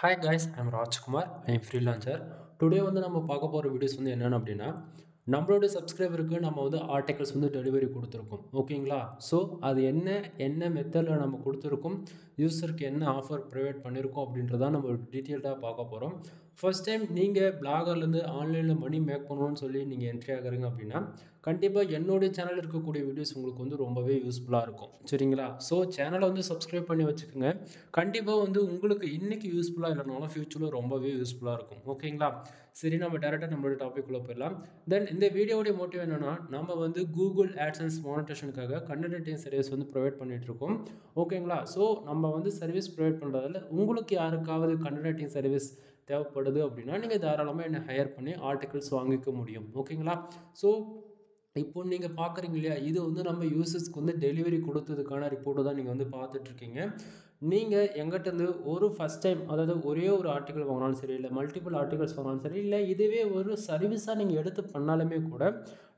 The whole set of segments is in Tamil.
Hi guys, I'm Rajkumar. I'm freelancer. Today வந்து நம்ம பார்க்க போகிற வீடியோஸ் வந்து என்னென்னு அப்படின்னா நம்மளோட சப்ஸ்கிரைபருக்கு நம்ம வந்து ஆர்டிகல்ஸ் வந்து டெலிவரி கொடுத்துருக்கோம் ஓகேங்களா. ஸோ அது என்ன மெத்தடில் நம்ம கொடுத்துருக்கோம், யூஸருக்கு என்ன ஆஃபர் ப்ரொவைட் பண்ணியிருக்கோம் அப்படின்றதான் நம்ம டீட்டெயில்டாக பார்க்க போகிறோம். ஃபர்ஸ்ட் டைம் நீங்கள் பிளாகர்லேருந்து ஆன்லைனில் மணி மேக் பண்ணணும்னு சொல்லி நீங்கள் என்ட்ரி ஆகுறீங்க அப்படின்னா கண்டிப்பாக என்னுடைய சேனல் இருக்கக்கூடிய வீடியோஸ் உங்களுக்கு வந்து ரொம்பவே யூஸ்ஃபுல்லாக இருக்கும் சரிங்களா. ஸோ சேனலை வந்து சப்ஸ்கிரைப் பண்ணி வச்சுக்கோங்க. கண்டிப்பாக வந்து உங்களுக்கு இன்றைக்கி யூஸ்ஃபுல்லாக இல்லைனாலும் ஃப்யூச்சரில் ரொம்பவே யூஸ்ஃபுல்லாக இருக்கும் ஓகேங்களா. சரி, நம்ம டேரெக்டாக நம்மளோட டாபிக் உள்ள போயிடலாம். தென் இந்த வீடியோடைய மோட்டிவ் என்னென்னா, நம்ம வந்து கூகுள் ஆட்சன்ஸ் மானிட்டேஷனுக்காக கண்டென்ட் ரைட்டிங் சர்வீஸ் வந்து ப்ரொவைட் பண்ணிகிட்ருக்கோம் ஓகேங்களா. ஸோ நம்ம வந்து சர்வீஸ் ப்ரொவைட் பண்ணுறதால உங்களுக்கு யாருக்காவது கண்டென்ட் ரைட்டிங் சர்வீஸ் தேவைப்படுது அப்படின்னா நீங்கள் தாராளமாக என்னை ஹையர் பண்ணி ஆர்டிகல்ஸ் வாங்கிக்க முடியும் ஓகேங்களா. ஸோ இப்போ நீங்கள் பார்க்குறீங்க இல்லையா, இது வந்து நம்ம யூசர்ஸ்க்கு வந்து டெலிவரி கொடுத்ததுக்கான ரிப்போர்ட்டு தான் நீங்கள் வந்து பார்த்துட்ருக்கீங்க. நீங்கள் எங்கிட்டேருந்து ஒரு ஃபஸ்ட் டைம், அதாவது ஒரே ஒரு ஆர்டிக்கல் வாங்கினாலும் சரி, இல்லை மல்டிபிள் ஆர்டிகல்ஸ் வாங்கினாலும் சரி, இல்லை இதுவே ஒரு சர்வீஸாக நீங்கள் எடுத்து பண்ணாலுமே கூட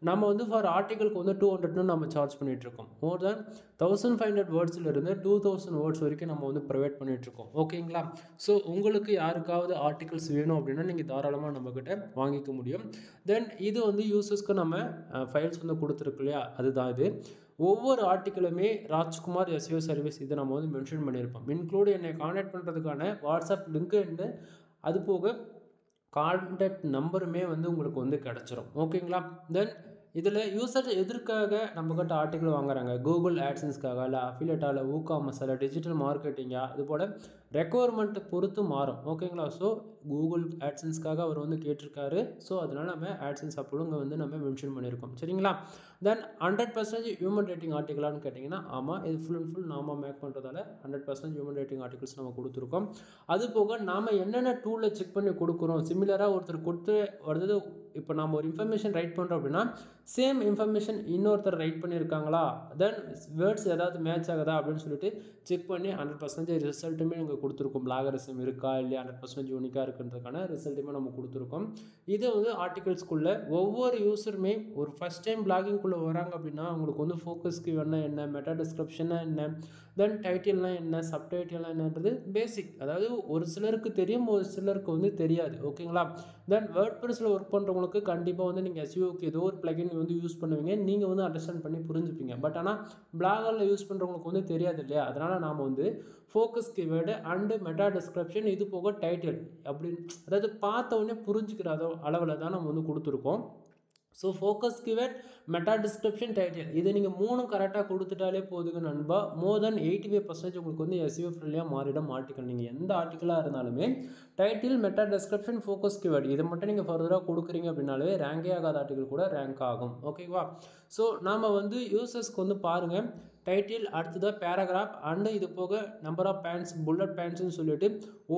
நம்ம வந்து ஃபார் ஆர்டிக்கலுக்கு வந்து 200 நம்ம சார்ஜ் பண்ணிகிட்ருக்கோம். மோர் தேன் 1500 வேர்ட்ஸ்லேருந்து 2000 வேர்ட்ஸ் வரைக்கும் நம்ம வந்து ப்ரொவைட் பண்ணிகிட்ருக்கோம் ஓகேங்களா. ஸோ உங்களுக்கு யாருக்காவது ஆர்டிகல்ஸ் வேணும் அப்படின்னா நீங்கள் தாராளமாக நம்மக்கிட்ட வாங்கிக்க முடியும். தென் இது வந்து யூசர்ஸ்க்கு நம்ம ஃபைல்ஸ் வந்து கொடுத்துருக்கு இல்லையா, அதுதான் இது. ஒவ்வொரு ஆர்டிக்கலுமே ராஜ்குமார் எஸ்இஓ சர்வீஸ் இதை நம்ம வந்து மென்ஷன் பண்ணியிருப்போம். இன்க்ளூட் என்னை கான்டாக்ட் பண்ணுறதுக்கான வாட்ஸ்அப் லிங்க்கு அண்டு அது போக கான்டாக்ட் நம்பருமே வந்து உங்களுக்கு வந்து கிடச்சிரும் ஓகேங்களா. தென் இதில் யூசர் எதற்காக நம்மக்கிட்ட ஆர்டிக்கல் வாங்குறாங்க, கூகுள் ஆட்சன்ஸ்க்காக, இல்லை அஃபிலியேட்டாக, இல்லை ஊகாமஸ், இல்லை டிஜிட்டல் மார்க்கெட்டிங்காக, அது போல் ரெக்குவயர்மெண்ட்டை பொறுத்து மாறும் ஓகேங்களா. ஸோ கூகுள் ஆட்சன்ஸ்க்காக அவர் வந்து கேட்டிருக்காரு. ஸோ அதனால் நம்ம ஆட்சன்ஸ் அப்ரூவ் வந்து நம்ம மென்ஷன் பண்ணியிருக்கோம் சரிங்களா. தென் 100% ஹியூமன் ரேட்டிங் ஆர்டிக்கலான்னு கேட்டிங்கன்னா ஆமாம், இது ஃபுல் அண்ட் ஃபுல் நாம் மேக் பண்ணுறதால 100% ஹியூமன் ரேட்டிங் ஆர்டிகல்ஸ் நம்ம கொடுத்துருக்கோம். அது போக நாம் என்னென்ன டூலில் செக் பண்ணி கொடுக்குறோம், சிமிலராக ஒருத்தர் கொடுத்து வருது. இப்போ நம்ம ஒரு இன்ஃபர்மேஷன் ரைட் பண்ணுறோம் அப்படின்னா சேம் இன்ஃபர்மேஷன் இன்னொருத்தர் ரைட் பண்ணியிருக்காங்களா, தென் வேர்ட்ஸ் ஏதாவது மேட்ச் ஆகுதா அப்படின்னு சொல்லிட்டு செக் பண்ணி 100% ரிசல்ட்டுமே நீங்கள் கொடுத்துருக்கோம். பிளாகரிசம் இருக்கா இல்லையா, 100% யூனிக்காக இருக்குன்றதுக்கான ரிசல்ட்டுமே நம்ம கொடுத்துருக்கோம். இது வந்து ஆர்டிகல்ஸ்குள்ளே ஒவ்வொரு யூஸருமே ஒரு ஃபஸ்ட் டைம் பிளாகிங்குள்ளே வராங்க அப்படின்னா அவங்களுக்கு வந்து ஃபோக்கஸ்க்கு என்ன, மெட்டா டிஸ்கிரிப்ஷனாக என்ன, தென் டைட்டில்னால் என்ன, சப்டைட்டில்னால் என்னன்றது பேசிக், அதாவது ஒரு சிலருக்கு தெரியும், ஒரு சிலருக்கு வந்து தெரியாது ஓகேங்களா. தென் வேர்ட்பிரஸில் ஒர்க் பண்ணுறவங்களுக்கு கண்டிப்பாக வந்து நீங்கள் எஸ்இஓக்கு ஏதோ ஒரு பிளகின் வந்து யூஸ் பண்ணுவீங்க, நீங்கள் வந்து அண்டர்ஸ்டாண்ட் பண்ணி புரிஞ்சுப்பீங்க. பட் ஆனால் பிளாகரில் யூஸ் பண்ணுறவங்களுக்கு வந்து தெரியாது இல்லையா. அதனால் நாம் வந்து focus keyword and meta description இது போக டைட்டில் அப்படின்னு, அதாவது பார்த்த உடனே புரிஞ்சுக்கிற அளவில் தான் நம்ம வந்து கொடுத்துருக்கோம். So focus keyword, meta description, title, இது நீங்கள் 3 கரெக்டாக கொடுத்துட்டாலே போதுங்க நண்பா. மோர் தென் 85% உங்களுக்கு வந்து எஸ்இஓ ஃப்ரெண்ட்லியாக மாறிடும் ஆர்டிக்கல். நீங்கள் எந்த ஆர்டிக்கலாக இருந்தாலுமே title, meta description, focus keyword இது மட்டும் நீங்கள் ஃபர்தராக கொடுக்குறீங்க அப்படின்னாலே ரேங்கே ஆகாத ஆர்டிக்கல் கூட ரேங்க் ஆகும் ஓகேவா. ஸோ நாம் வந்து யூசர்ஸ்க்கு வந்து பாருங்கள், டைட்டில், அடுத்ததாக பேராகிராஃப் அண்டு இது போக நம்பர் ஆஃப் பேண்ட்ஸ், புல்லட் பேண்ட்ஸ்னு சொல்லிட்டு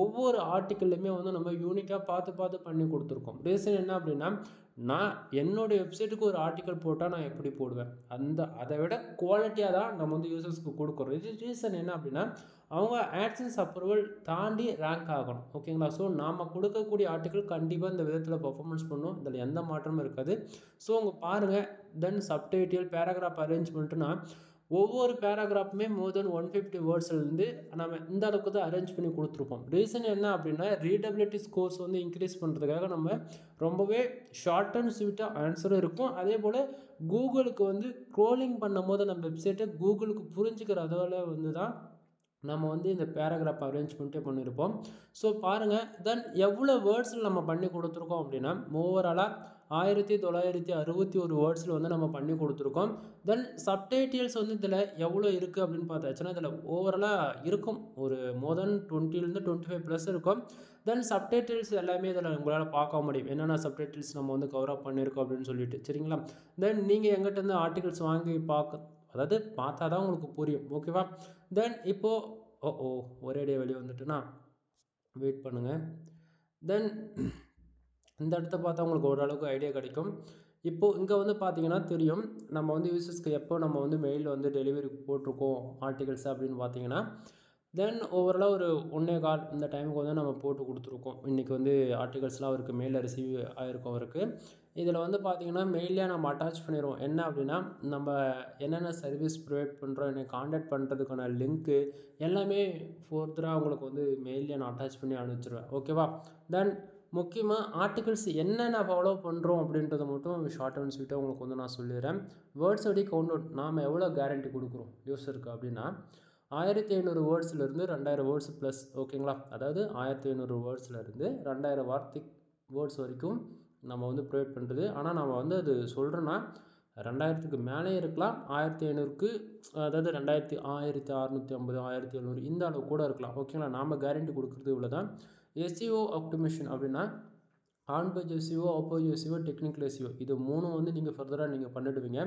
ஒவ்வொரு ஆர்டிக்கல்லையுமே வந்து நம்ம யூனிக்காக பார்த்து பண்ணி கொடுத்துருக்கோம். ரீசன் என்ன அப்படின்னா, நான் என்னுடைய வெப்சைட்டுக்கு ஒரு ஆர்டிக்கல் போட்டால் நான் எப்படி போடுவேன், அதை விட குவாலிட்டியாக தான் நம்ம வந்து யூசர்ஸ்க்கு கொடுக்குறோம். இது ரீசன் என்ன அப்படின்னா அவங்க ஆட்சன்ஸ் அப்ரூவல் தாண்டி ரேங்க் ஆகணும் ஓகேங்களா. ஸோ நாம் கொடுக்கக்கூடிய ஆர்டிக்கல் கண்டிப்பாக இந்த விதத்தில் பர்ஃபார்மன்ஸ் பண்ணும், இதில் எந்த மாற்றமும் இருக்காது. ஸோ உங்கள் பாருங்கள். தென் சப்டைட்டில், பேராகிராஃப் அரேஞ்ச்மெண்ட்டுனா ஒவ்வொரு பேராகிராஃபுமே மோர் தென் 150 வேர்ட்ஸ்லேருந்து நம்ம இந்த அளவுக்கு தான் அரேஞ்ச் பண்ணி கொடுத்துருப்போம். ரீசன் என்ன அப்படின்னா ரீடபிலிட்டி ஸ்கோர்ஸ் வந்து இன்க்ரீஸ் பண்ணுறதுக்காக நம்ம ரொம்பவே ஷார்ட் அண்ட் ஸ்வீட்டாக ஆன்சரும் இருக்கும். அதே போல் கூகுளுக்கு வந்து க்ரோலிங் பண்ணும் போது நம்ம வெப்சைட்டை கூகுளுக்கு புரிஞ்சுக்கிற அளவில் வந்து தான் நம்ம வந்து இந்த பேராகிராஃப் அரேஞ்ச்மெண்ட்டே பண்ணியிருப்போம். ஸோ பாருங்கள், தென் எவ்வளோ வேர்ட்ஸில் நம்ம பண்ணி கொடுத்துருக்கோம் அப்படின்னா ஓவராலாக 1961 வேர்ட்ஸில் வந்து நம்ம பண்ணி கொடுத்துருக்கோம். தென் சப்டைட்டில்ஸ் வந்து இதில் எவ்வளோ இருக்குது அப்படின்னு பார்த்தாச்சுன்னா இதில் ஓவராலாக இருக்கும் ஒரு மோர் தென் 20 25+ இருக்கும். தென் சப்டைட்டில்ஸ் எல்லாமே இதில் உங்களால் பார்க்க முடியும், என்னென்ன சப்டைட்டில்ஸ் நம்ம வந்து கவர் அப் பண்ணியிருக்கோம் அப்படின்னு சொல்லிட்டு சரிங்களா. தென் நீங்கள் எங்கிட்ட ஆர்டிகல்ஸ் வாங்கி அதாவது பார்த்தா தான் உங்களுக்கு புரியும் ஓகேவா. தென் இப்போது ஒரேடியாக வெளியே வந்துட்டுனா வெயிட் பண்ணுங்கள். தென் இந்த இடத்த பார்த்தா உங்களுக்கு ஓரளவுக்கு ஐடியா கிடைக்கும். இப்போது இங்கே வந்து பார்த்தீங்கன்னா தெரியும், நம்ம வந்து யூசர்ஸ்க்கு எப்போ நம்ம வந்து மெயில் வந்து டெலிவரி போட்டிருக்கோம் ஆர்டிகல்ஸ் அப்படின்னு பார்த்தீங்கன்னா தென் ஓவராலாக ஒரு 1:15 இந்த டைமுக்கு வந்து நம்ம போட்டு கொடுத்துருக்கோம். இன்றைக்கி வந்து ஆர்டிகல்ஸ்லாம் அவருக்கு மெயிலில் ரிசீவ் ஆகிருக்கும் அவருக்கு. இதில் வந்து பார்த்திங்கன்னா மெயிலே நம்ம அட்டாச் பண்ணிடுவோம். என்ன அப்படின்னா நம்ம என்னென்ன சர்வீஸ் ப்ரொவைட் பண்ணுறோம், என்னை காண்டாக்ட் பண்ணுறதுக்கான லிங்க்கு எல்லாமே ஃபர்தராக உங்களுக்கு வந்து மெயிலே நான் அட்டாச் பண்ணி அனுப்பிச்சிடுவேன். ஓகேவா? தென் முக்கியமாக ஆர்டிகல்ஸ் என்னென்ன ஃபாலோ பண்ணுறோம் அப்படின்றத மட்டும் ஷார்ட் அண்ட் ஸ்வீட்டாக உங்களுக்கு வந்து நான் சொல்லிடுறேன். வேர்ட்ஸ் அடி கவுண்ட் அவுட் நாம் எவ்வளோ கேரண்டி கொடுக்குறோம் யூஸருக்கு அப்படின்னா 1500 வேர்ட்ஸ்லேருந்து 2000 வேர்ட்ஸ் ப்ளஸ். ஓகேங்களா? அதாவது 1500 வேர்ட்ஸ்லேருந்து 2000 வேர்ட்ஸ் வரைக்கும் நம்ம வந்து ப்ரொவைட் பண்ணுறது. ஆனால் நம்ம வந்து அது சொல்கிறோன்னா 2000க்கு மேலே இருக்கலாம், 1500க்கு அதாவது 1650 1700 இந்த அளவு கூட இருக்கலாம். ஓகேங்களா? நாம் கேரண்டி கொடுக்குறது இவ்வளோ தான். எஸ்இஓ ஆப்டிமேஷன் அப்படின்னா on page SEO, off page SEO, technical SEO இது 3 வந்து நீங்கள் ஃபர்தராக நீங்கள் பண்ணிடுவீங்க.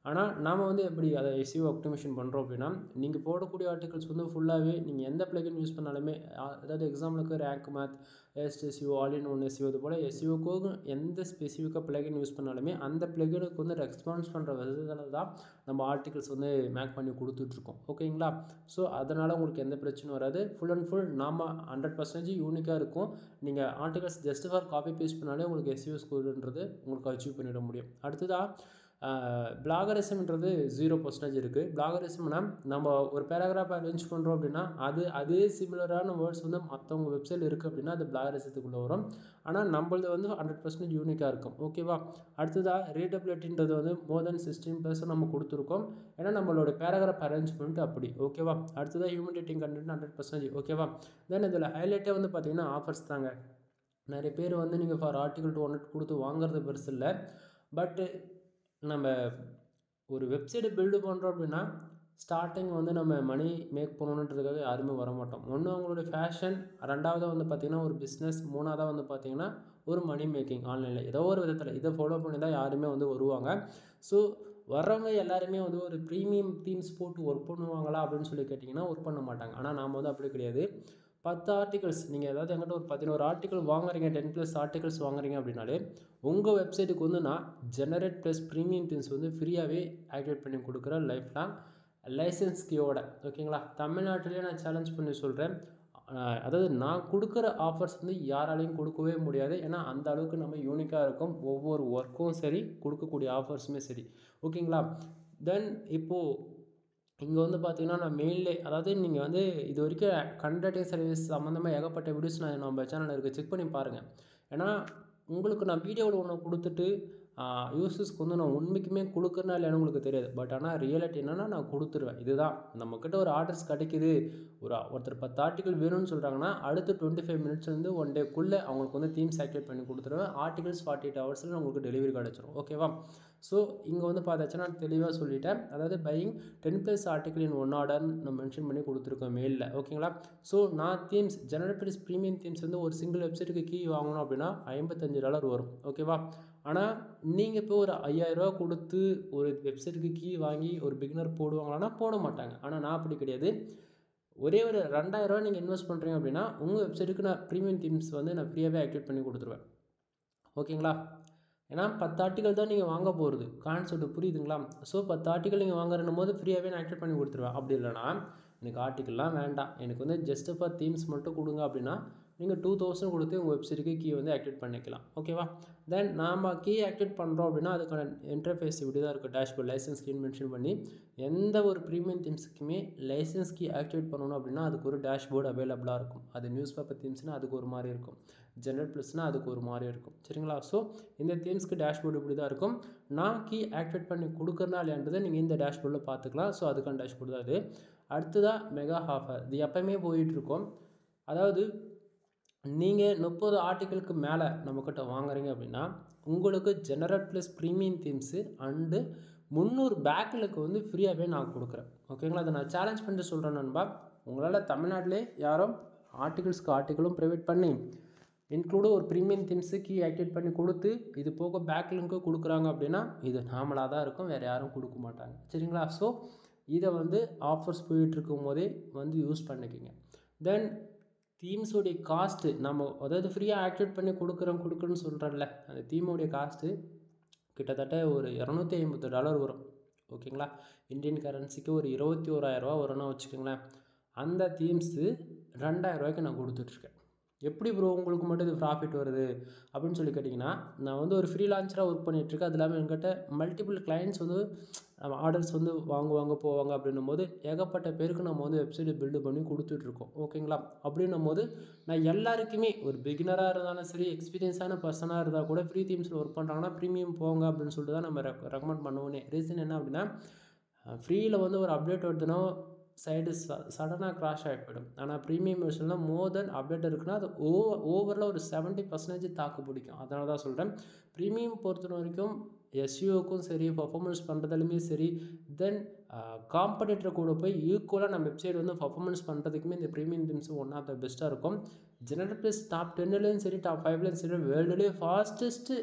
ஆனால் நாம் வந்து எப்படி அதை எஸ்இஓ ஆப்டிமேஷன் பண்ணுறோம் அப்படின்னா நீங்கள் போடக்கூடிய ஆர்டிகல்ஸ் வந்து ஃபுல்லாகவே நீங்கள் எந்த பிளகின் யூஸ் பண்ணாலுமே அதாவது எக்ஸாம்பிளுக்கு rank math, SEO, all in one SEO இது போல் எஸ்இஓக்கு எந்த ஸ்பெசிஃபிக்காக பிளகின் யூஸ் பண்ணாலுமே அந்த பிளகினுக்கு வந்து ரெஸ்பான்ஸ் பண்ணுற விதத்தில் தான் நம்ம ஆர்டிகல்ஸ் வந்து மேக் பண்ணி கொடுத்துட்ருக்கோம். ஓகேங்களா? ஸோ அதனால் உங்களுக்கு எந்த பிரச்சனையும் வராது. ஃபுல் அண்ட் ஃபுல் நாம் 100% யூனிக்காக இருக்கும். நீங்கள் articles just for copy paste பண்ணாலே உங்களுக்கு எஸ்இஓ ஸ்கோர்ன்றது உங்களுக்கு அச்சீவ் பண்ணிட முடியும். அடுத்ததாக பிளாகரிசம்ன்றது 0% இருக்குது. பிளாகரிசம்னா நம்ம ஒரு பேராகிராஃப் அரேஞ்ச் பண்ணுறோம் அப்படின்னா அதே சிமிலரான வேர்ட்ஸ் வந்து மற்றவங்க வெப்சைட்டில் இருக்குது அப்படின்னா அது பிளாகரிசத்துக்குள்ளே வரும். ஆனால் நம்மளது வந்து 100% யூனிக்காக இருக்கும். ஓகேவா? அடுத்ததாக ரீடபிலிட்டின்றது வந்து மோர் தென் 16% நம்ம கொடுத்துருக்கோம். ஏன்னா நம்மளோட பேராகிராஃப் அரேஞ்ச்மெண்ட் அப்படி. ஓகேவா? அடுத்ததாக ஹியூமன் ரேட்டிங் கண்டென்ட் 100%. ஓகேவா? தென் இதில் ஹைலைட்டே வந்து பார்த்திங்கன்னா ஆஃபர்ஸ் தாங்க. நிறைய பேர் வந்து நீங்கள் ஃபார் ஆர்டிகல் 200 கொடுத்து வாங்குறது பெருசு இல்லை. பட்டு நம்ம ஒரு வெப்சைட்டை பில்டு பண்ணுறோம் அப்படின்னா ஸ்டார்டிங் வந்து நம்ம மணி மேக் பண்ணணுன்றதுக்காக யாருமே வர மாட்டோம். ஒன்று அவங்களுடைய ஃபேஷன், ரெண்டாவதாக வந்து பார்த்திங்கன்னா ஒரு பிஸ்னஸ், மூணாவதாக வந்து பார்த்திங்கன்னா ஒரு மணி மேக்கிங் ஆன்லைனில் ஏதோ ஒரு விதத்தில் இதை ஃபாலோ பண்ணி தான் யாருமே வந்து வருவாங்க. ஸோ வர்றவங்க எல்லாருமே வந்து ஒரு ப்ரீமியம் தீம்ஸ் போட்டு ஒர்க் பண்ணுவாங்களா அப்படின்னு சொல்லி கேட்டிங்கன்னா ஒர்க் பண்ண மாட்டாங்க. ஆனால் நாம் வந்து அப்படி கிடையாது. 10 ஆர்டிகல்ஸ் நீங்கள் ஏதாவது எங்கிட்ட ஒரு 11 ஆர்டிகல் வாங்குறீங்க, 10+ ஆர்டிகல்ஸ் வாங்குறீங்க அப்படின்னாலே உங்கள் வெப்சைட்டுக்கு வந்து நான் ஜெனரேட் ப்ளஸ் ப்ரீமியம் தீம்ஸ் வந்து ஃப்ரீயாகவே ஆக்டிவேட் பண்ணி கொடுக்குறேன் லைஃப் லாங் லைசன்ஸ் கீயோட. ஓகேங்களா? தமிழ்நாட்டிலே நான் சேலஞ்ச் பண்ணி சொல்கிறேன். அதாவது நான் கொடுக்குற ஆஃபர்ஸ் வந்து யாராலையும் கொடுக்கவே முடியாது. ஏன்னா அந்த அளவுக்கு நம்ம யூனிக்காக இருக்கும். ஒவ்வொரு ஒர்க்கும் சரி, கொடுக்கக்கூடிய ஆஃபர்ஸுமே சரி. ஓகேங்களா? தென் இப்போது இங்கே வந்து பார்த்திங்கன்னா நான் மெயிலே அதாவது நீங்கள் வந்து இது வரைக்கும் கன்சல்டிங் சர்வீஸ் சம்மந்தமாக ஏகப்பட்ட வீடியோஸ் நான் நம்ம சேனலில் இருக்குது, செக் பண்ணி பாருங்கள். ஏன்னா உங்களுக்கு நான் வீடியோவில் ஒன்று கொடுத்துட்டு யூஸர்ஸ்க்கு வந்து நான் உண்மைக்குமே கொடுக்குறேன்னா இல்லைன்னு உங்களுக்கு தெரியாது. பட் ஆனால் ரியாலிட்டி என்னென்னா நான் கொடுத்துருவேன். இதுதான் நம்மக்கிட்ட ஒரு ஆர்டர்ஸ் கிடைக்கிது, ஒருத்தர் 10 ஆர்டிகல் வேணும்னு சொல்கிறாங்கன்னா அடுத்து 25 மினிட்ஸ்லேருந்து 1 டேக்குள்ளே அவங்களுக்கு வந்து தீம்ஸ் ஆக்டிவேட் பண்ணி கொடுத்துருவேன். ஆர்டிகல்ஸ் 48 ஹவர்ஸில் உங்களுக்கு டெலிவரி கிடச்சிரும். ஓகேவா? ஸோ இங்கே வந்து பார்த்தாச்சுன்னா நான் தெளிவாக சொல்லிட்டேன். அதாவது பையிங் 10+ ஆர்டிகல் இன் 1 ஆர்டர்னு நான் மென்ஷன் பண்ணி கொடுத்துருக்கேன் மெயிலில். ஓகேங்களா? ஸோ நான் தீம்ஸ் ஜெனரேட் ப்ரீமியம் தீம்ஸ் வந்து ஒரு சிங்கிள் வெப்சைட்டுக்கு கீ வாங்கணும் அப்படின்னா $55 வரும். ஓகேவா? ஆனால் நீங்கள் இப்போ ஒரு 5000 கொடுத்து ஒரு வெப்சைட்டுக்கு கீ வாங்கி ஒரு பிகினர் போடுவாங்களான்னா போட மாட்டாங்க. ஆனால் நான் அப்படி கிடையாது. ஒரே ஒரு 2000 நீங்கள் இன்வெஸ்ட் பண்ணுறீங்க அப்படின்னா உங்கள் வெப்சைட்டுக்கு நான் ப்ரீமியம் தீம்ஸ் வந்து நான் ஃப்ரீயாகவே ஆக்டிவேட் பண்ணி கொடுத்துருவேன். ஓகேங்களா? ஏன்னா 10 ஆர்டிகல் தான் நீங்கள் வாங்க போகிறது. கான்செப்ட் புரியுதுங்களா? ஸோ 10 ஆர்டிகல் நீங்கள் வாங்குறன்னும் போது ஃப்ரீயாகவே நான் ஆக்டிவேட் பண்ணி கொடுத்துருவேன். அப்படி இல்லைனா எனக்கு ஆர்டிகல்லாம் வேண்டாம், எனக்கு வந்து ஜஸ்ட் ஃபார் தீம்ஸ் மட்டும் கொடுங்க அப்படின்னா நீங்கள் 2000 கொடுத்து உங்கள் வெப்சைட்டுக்கு கீ வந்து ஆக்டிவேட் பண்ணிக்கலாம். ஓகேவா? தென் நாம் கீ ஆக்டிவேட் பண்ணுறோம் அப்படின்னா அதுக்கான இன்டர்ஃபேஸ் இப்படி தான் இருக்கும். டேஷ்போர்ட் லைசன்ஸ் கீன்னு மென்ஷன் பண்ணி எந்த ஒரு ப்ரீமியம் தீம்ஸுக்குமே லைசன்ஸ் கீ ஆக்டிவேட் பண்ணணும் அப்படின்னா அதுக்கு ஒரு டேஷ்போர்டு அவைலபிளாக இருக்கும். அது நியூஸ் பேப்பர் தீம்ஸ்னால் அதுக்கு ஒரு மாதிரி இருக்கும், ஜெனரல் ப்ளஸ்னால் அதுக்கு ஒரு மாதிரி இருக்கும். சரிங்களா? ஸோ இந்த தீம்ஸ்க்கு டேஷ்போர்டு இப்படி தான் இருக்கும். நான் கீ ஆக்டிவேட் பண்ணி கொடுக்குறனா இல்லைன்றதை நீங்கள் இந்த டேஷ்போர்டில் பார்த்துக்கலாம். ஸோ அதுக்கான டேஷ்போர்டு தான் அது. அடுத்ததாக மெகா ஆஃபர், இது எப்போயுமே போயிட்டுருக்கோம். அதாவது நீங்கள் 30 ஆர்டிகளுக்கு மேலே நம்மக்கிட்ட வாங்குறீங்க அப்படின்னா உங்களுக்கு general plus premium themes and 300 பேக்கிலுக்கு வந்து ஃப்ரீயாகவே நான் கொடுக்குறேன். ஓகேங்களா? அதை நான் சேலஞ்ச் பண்ணிட்டு சொல்கிறேன் நண்பா. உங்களால் தமிழ்நாட்டிலே யாரும் ஆர்டிகல்ஸ்க்கு ஆர்டிகளும் ப்ரைவேட் பண்ணி இன்க்ளூடு ஒரு ப்ரீமியம் தீம்ஸு கீ ஆக்டிவேட் பண்ணி கொடுத்து இது போக பேக் லிங்க்கு கொடுக்குறாங்க அப்படின்னா இது நார்மலாக தான் இருக்கும், வேறு யாரும் கொடுக்க மாட்டாங்க. சரிங்களா? ஸோ இதை வந்து ஆஃபர்ஸ் போயிட்டுருக்கும் போதே வந்து யூஸ் பண்ணிக்கிங்க. தென் தீம்ஸோடைய காஸ்ட்டு நம்ம அதாவது ஃப்ரீயாக ஆக்டிவேட் பண்ணி கொடுக்குறேன்னு சொல்கிறேன்ல, அந்த தீமோடைய காஸ்ட்டு கிட்டத்தட்ட ஒரு $250 வரும். ஓகேங்களா? இந்தியன் கரன்சிக்கு ஒரு 21,000 வரும்னா வச்சுக்கோங்களேன். அந்த தீம்ஸு 2000 நான் கொடுத்துட்ருக்கேன். எப்படி ப்ரோ உங்களுக்கு மட்டும் இது ப்ராஃபிட் வருது அப்படின்னு சொல்லி கேட்டிங்கன்னா, நான் வந்து ஒரு ஃப்ரீலான்சராக ஒர்க் பண்ணிகிட்ருக்கேன். அது இல்லாமல் என்கிட்ட மல்டிபிள் கிளையண்ட்ஸ் வந்து ஆர்டர்ஸ் வந்து வாங்குவாங்க, போவாங்க அப்படின்னும்போது ஏகப்பட்ட பேருக்கு நம்ம வந்து வெப்சைட்டை பில்டு பண்ணி கொடுத்துட்ருக்கோம். ஓகேங்களா? அப்படின்னும்போது நான் எல்லாருக்குமே ஒரு பிகினராக இருந்தாலும் சரி, எக்ஸ்பீரியன்ஸான பர்சனாக இருந்தால் கூட ஃப்ரீ தீம்ஸில் ஒர்க் பண்ணுறாங்கன்னா ப்ரீமியம் போங்க அப்படின்னு சொல்லிட்டு தான் நம்ம ரெக்கமெண்ட் பண்ணுவோன்னே. ரீசன் என்ன அப்படின்னா, ஃப்ரீயில் வந்து ஒரு அப்டேட் வருதுன்னா சைடு சடனாக க்ராஷ் ஆகி போயிடும். ஆனால் ப்ரீமியம் வெர்ஷனில் மோர் தென் அப்டேட் இருக்குன்னா அது ஓவரில் ஒரு 70% தாக்கு பிடிக்கும். அதனால தான் சொல்கிறேன். ப்ரீமியம் பொறுத்த வரைக்கும் எஸ்இஓக்கும் சரி, பர்ஃபார்மன்ஸ் பண்ணுறதுலையுமே சரி, தென் காம்படிட்டர் கூட போய் ஈக்குவலாக நம்ம வெப்சைட் வந்து பர்ஃபார்மன்ஸ் பண்ணுறதுக்குமே இந்த premium themes one of the பெஸ்ட்டாக இருக்கும். ஜெனரல் ப்ளஸ் டாப் 10லேயும் சரி, டாப் 5லேயும் சரி, வேர்ல்டுலேயே ஃபாஸ்டஸ்ட்டு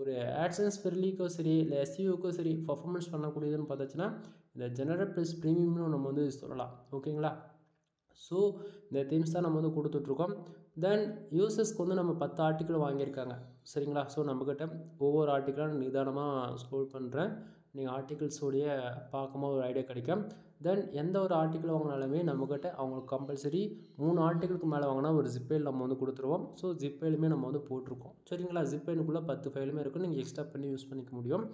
ஒரு ஆட்சன்ஸ் பெர்லிக்கோ சரி, இல்லை எஸ்இஓக்கோ சரி பர்ஃபார்மன்ஸ் பண்ணக்கூடியதுன்னு பார்த்தாச்சுன்னா இந்த ஜெனரல் ப்ளஸ் ப்ரீமியம்னு நம்ம வந்து சொல்லலாம். ஓகேங்களா? ஸோ இந்த தீம்ஸ் தான் நம்ம வந்து கொடுத்துட்ருக்கோம். தென் யூசர்ஸ்க்கு வந்து நம்ம 10 ஆர்டிக்கிள் வாங்கியிருக்காங்க. சரிங்களா? ஸோ நம்மக்கிட்ட ஒவ்வொரு ஆர்டிக்கிளாக நிதானமாக ஸ்க்ரோல் பண்ணுறேன். நீங்கள் ஆர்டிகிள்ஸோடைய பார்க்கும்போது ஒரு ஐடியா கிடைக்கும். தென் எந்த ஒரு ஆர்டிக்கிள் வாங்கினாலுமே நம்மக்கிட்ட அவங்களுக்கு கம்பல்சரி 3 ஆர்டிக்கிளுக்கு மேலே வாங்கினா ஒரு ஜிப்பேல் நம்ம வந்து கொடுத்துருவோம். ஸோ ஜிப்பேலுமே நம்ம வந்து போட்டிருக்கோம். சரிங்களா? ஜிப்பேனுக்குள்ளே 10 ஃபைலுமே இருக்கும். நீங்கள் எக்ஸ்ட்ரா பண்ணி யூஸ் பண்ணிக்க முடியும்.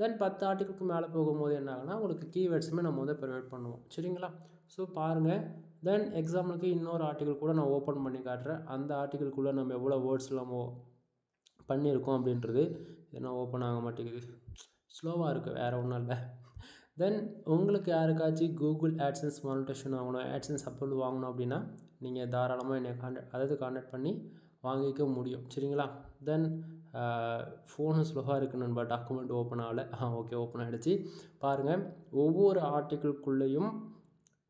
தென் 10 ஆர்டிக்கிளுக்கு மேலே போகும்போது என்ன ஆகுனா உங்களுக்கு கீவேர்ட்ஸுமே நம்ம வந்து ப்ரொவைட் பண்ணுவோம். சரிங்களா? ஸோ பாருங்கள். தென் எக்ஸாம்பிளுக்கு இன்னொரு ஆர்டிக்கிள் கூட நான் ஓப்பன் பண்ணி காட்டுறேன். அந்த ஆர்டிக்கிள்குள்ளே நம்ம எவ்வளோ வேர்ட்ஸ் நம்ம பண்ணியிருக்கோம் அப்படின்றது என்ன ஓப்பன் ஆக மாட்டேங்குது, ஸ்லோவாக இருக்குது, வேறு ஒன்றும் இல்லை. தென் உங்களுக்கு யாருக்காச்சும் கூகுள் ஆட்சன்ஸ் மானிட்டேஷன் வாங்கணும், ஆட்சன்ஸ் அப்ரூவல் வாங்கணும் அப்படின்னா நீங்கள் தாராளமாக என்னை கான்டாக்ட் பண்ணி வாங்கிக்க முடியும். சரிங்களா? தென் ஃபோனு ஸ்லோவாக இருக்குது நண்பா, டாக்குமெண்ட் ஓப்பன் ஆகலை. ஓகே, ஓப்பன் ஆகிடுச்சு. பாருங்கள், ஒவ்வொரு ஆர்டிக்கிள்குள்ளேயும்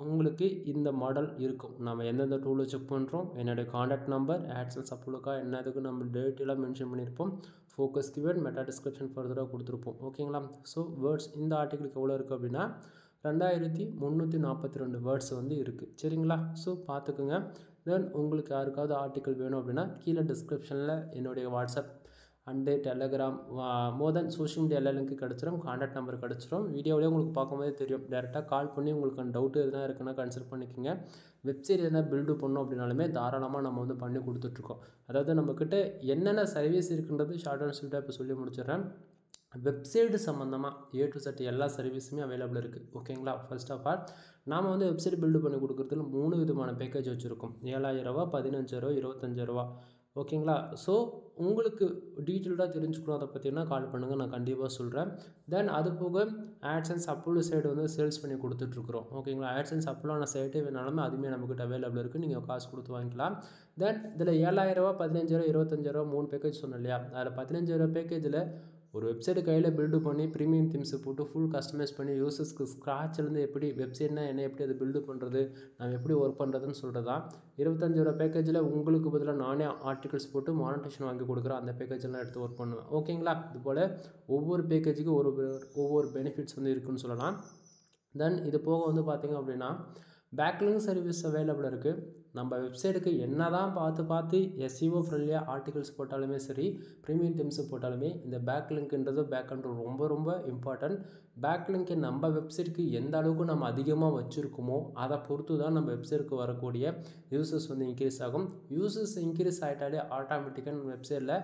உங்களுக்கு இந்த மாடல் இருக்கும். நம்ம எந்தெந்த டூலை செக் பண்ணுறோம், என்னுடைய காண்டாக்ட் நம்பர், ஆட்சன்ஸ் அப்ரூவலுக்காக என்னதுக்கு நம்ம டேட்டெல்லாம் மென்ஷன் பண்ணியிருப்போம், ஃபோக்கஸ் கீவேர்ட், மெட்டா டிஸ்கிரிப்ஷன் ஃபர்தராக கொடுத்துருப்போம். ஓகேங்களா? ஸோ வேர்ட்ஸ் இந்த ஆர்டிக்கிளுக்கு எவ்வளோ இருக்குது அப்படின்னா 2342 வேர்ட்ஸ் வந்து இருக்குது. சரிங்களா? ஸோ பார்த்துக்குங்க. தென் உங்களுக்கு யாருக்காவது ஆர்டிக்கிள் வேணும் அப்படின்னா கீழே டிஸ்கிரிப்ஷனில் என்னுடைய WhatsApp and Telegram more then social media எல்லா லிங்க்கு கிடச்சிரும், கான்டாக்ட் நம்பர் கிடச்சிரும். வீடியோவிலே உங்களுக்கு பார்க்கும்போதே தெரியும். டேரெக்டாக கால் பண்ணி உங்களுக்கு டவுட்டு எதுனா இருக்குன்னா கன்சல்ட் பண்ணிக்கோங்க. வெப்சைட் எதனா பில்டு பண்ணோம் அப்படின்னாலுமே தாராளமாக நம்ம வந்து பண்ணி கொடுத்துட்ருக்கோம். அதாவது நம்மக்கிட்ட என்னென்ன சர்வீஸ் இருக்குன்றது ஷார்ட் அண்ட் ஸ்வீட்டாக இப்போ சொல்லி முடிச்சிடுறேன். வெப்சைட்டு சம்மந்தமாக ஏ டு செட் எல்லா சர்வீஸுமே அவைலபிள் இருக்குது. ஓகேங்களா? ஃபர்ஸ்ட் ஆஃப் ஆல் நாம் வந்து வெப்சைட் பில்டு பண்ணி கொடுக்குறதுல 3 விதமான பேக்கேஜ் வச்சுருக்கோம். 7000 ரூபா, 15000 ரூபா, 25000 ரூபா. ஓகேங்களா? ஸோ உங்களுக்கு டீட்டெயில்டாக தெரிஞ்சுக்கணும் அதை பற்றினா கால் பண்ணுங்கள், நான் கண்டிப்பாக சொல்கிறேன். தென் அது போக ஆட்சன்ஸ் அப்ரூவல் சைடு வந்து சேல்ஸ் பண்ணி கொடுத்துட்ருக்குறோம். ஓகேங்களா? ஆட்சன்ஸ் அப்ரூவலான சைட்டே வேணாலுமே அதுவுமே நம்மக்கிட்ட அவைலபிள் இருக்குது. நீங்கள் காசு கொடுத்து வாங்கிக்கலாம். தென் இதில் 7000 ரூபா, 15000 25000 ரூபா 3 பேக்கேஜ் சொன்னேன் இல்லையா? அதில் 15000 பேக்கேஜில் ஒரு வெப்சைட்டு கையில் பில்டு பண்ணி ப்ரீமியம் தீம்ஸை போட்டு ஃபுல் கஸ்டமைஸ் பண்ணி யூசர்ஸ்க்கு ஸ்க்ராட்ச்லேருந்து எப்படி வெப்சைட்னா என்ன, எப்படி அதை பில்டு பண்ணுறது, நம்ம எப்படி ஒர்க் பண்ணுறதுன்னு சொல்கிறது தான். 25000 பேக்கேஜில் உங்களுக்கு பதிலாக நானே ஆர்டிகல்ஸ் போட்டு மானிட்டேஷன் வாங்கி கொடுக்குறேன். அந்த பேக்கேஜெல்லாம் எடுத்து ஒர்க் பண்ணுவேன். ஓகேங்களா? இதுபோல் ஒவ்வொரு பேக்கேஜுக்கும் ஒவ்வொரு பெனிஃபிட்ஸ் வந்து இருக்குதுன்னு சொல்லலாம். தென் இது போக வந்து பார்த்திங்க அப்படின்னா பேக்லிங்க் சர்வீஸ் அவைலபிள் இருக்குது. நம்ம வெப்சைட்டுக்கு என்ன தான் பார்த்து எஸ்இஓ ஃப்ரெண்ட்லியாக ஆர்டிகல்ஸ் போட்டாலுமே சரி, ப்ரீமியம் தீம்ஸ் போட்டாலுமே இந்த பேக்லிங்க்ன்றது பேக்கெண்ட் ரொம்ப ரொம்ப இம்பார்ட்டன்ட். பேக்லிங்க்கை நம்ம வெப்சைட்டுக்கு எந்த அளவுக்கு நம்ம அதிகமாக வச்சுருக்கோமோ அதை பொறுத்து தான் நம்ம வெப்சைட்டுக்கு வரக்கூடிய யூசர்ஸ் வந்து இன்க்ரீஸ் ஆகும். யூசர்ஸ் இன்க்ரீஸ் ஆகிட்டாலே ஆட்டோமேட்டிக்காக நம்ம வெப்சைட்டில்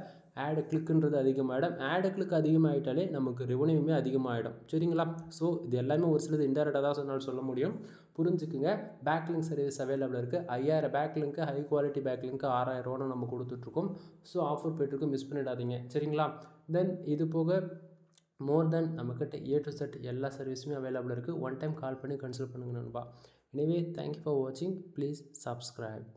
ஆடு கிளிக்குன்றது அதிகமாகிடும். ஆடு கிளிக் அதிகமாகிட்டாலே நமக்கு ரெவன்யூமே அதிகமாகிடும். சரிங்களா? ஸோ இது எல்லாமே ஒரு சிலது இன்டெரக்டாக தான் சொன்னாலும் சொல்ல முடியும். புரிஞ்சுக்குங்க. பேக்லிங்க் சர்வீஸ் அவைலபிள் இருக்குது. 5000 பேக்லிங்க்கு, ஹை குவாலிட்டி பேக்லிங்க்கு 6000 ரூபான்னு நம்ம கொடுத்துட்ருக்கோம். ஸோ ஆஃபர் போய்ட்டுருக்கு, மிஸ் பண்ணிடாதீங்க. சரிங்களா? தென் இது போக மோர் தென் நம்மக்கிட்ட ஏ டு செட் எல்லா சர்வீஸுமே அவைலபிள் இருக்குது. ஒன் டைம் கால் பண்ணி கன்சல்ட் பண்ணுங்க நண்பா. எனவே தேங்க்யூ ஃபார் வாட்சிங். Please subscribe.